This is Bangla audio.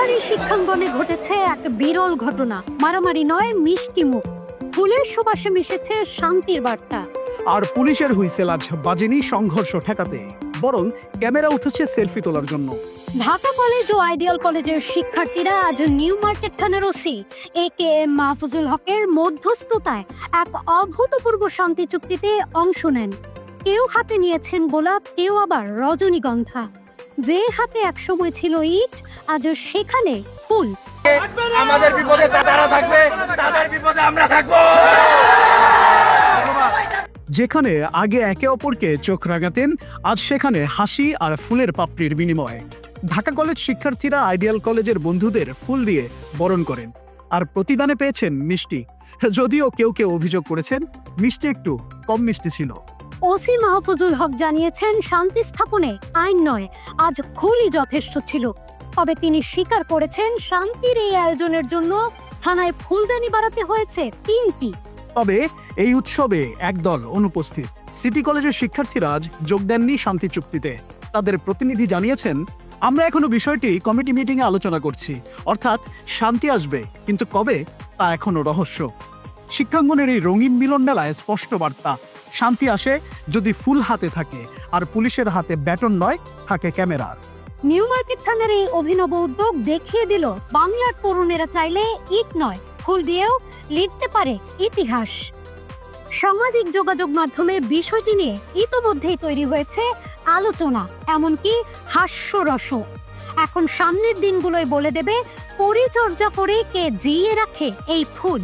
সরকারি শিক্ষাঙ্গনে ঘটেছে এক বিরল ঘটনা। মারামারি নয়, মিষ্টি মুখ। ফুলের সুবাসে মিশেছে শান্তির বার্তা। আর পুলিশের হুইসেল আজ বাজেনি সংঘর্ষ ঠেকাতে, বরং ক্যামেরা উঠেছে সেলফি তোলার জন্য। ঢাকা কলেজ ও আইডিয়াল কলেজের শিক্ষার্থীরা আজ নিউ মার্কেট থানার ওসি AKM মাহফুজুল হকের মধ্যস্থতায় এক অভূতপূর্ব শান্তি চুক্তিতে অংশ নেন। কেউ হাতে নিয়েছেন গোলাপ, কেউ আবার রজনীগন্ধা। যে হাতে একসময় ছিল ইট, আজ সেখানে ফুল। আমাদের বিপদে তারা থাকবে, তাদের বিপদে আমরা থাকবো। যেখানে আগে একে অপরকে চোখ রাগাতেন, আজ সেখানে হাসি আর ফুলের পাপড়ির বিনিময়ে। ঢাকা কলেজ শিক্ষার্থীরা আইডিয়াল কলেজের বন্ধুদের ফুল দিয়ে বরণ করেন, আর প্রতিদানে পেয়েছেন মিষ্টি। যদিও কেউ কেউ অভিযোগ করেছেন মিষ্টি একটু কম মিষ্টি ছিল। ওসি মাহফুজুল হক জানিয়েছেন, শান্তি স্থাপনে আইন নয়, আজ ফুলই যথেষ্ট ছিল। তবে তিনি স্বীকার করেছেন, শান্তির এই আয়োজনের জন্য থানায় ফুলদানি বাড়াতে হয়েছে 3টি। তবে এই উৎসবে একদল অনুপস্থিত। সিটি কলেজের শিক্ষার্থীরা আজ যোগ দেননি শান্তি চুক্তিতে। তাদের প্রতিনিধি জানিয়েছেন, আমরা এখনো বিষয়টি কমিটি মিটিংয়ে আলোচনা করছি, অর্থাৎ শান্তি আসবে, কিন্তু কবে তা এখনো রহস্য। শিক্ষাঙ্গনের এই রঙিন মিলন মেলায় স্পষ্ট বার্তা, শান্তি আসে যদি ফুল হাতে থাকে, আর পুলিশের হাতে ব্যাটন নয়, থাকে ক্যামেরার। নিউ মার্কেট থানার এই অভিনব উদ্যোগ দেখিয়ে দিল, বাংলার তরুণেরা চাইলে ইট নয়, ফুল দিয়েও লিখতে পারে ইতিহাস। সামাজিক যোগাযোগ মাধ্যমে বিষয়টি নিয়ে ইতোমধ্যেই তৈরি হয়েছে আলোচনা, এমনকি হাস্যরসও। এখন সামনের দিনগুলোই বলে দেবে, পরিচর্যা করে কে জিয়ে রাখে এই ফুল।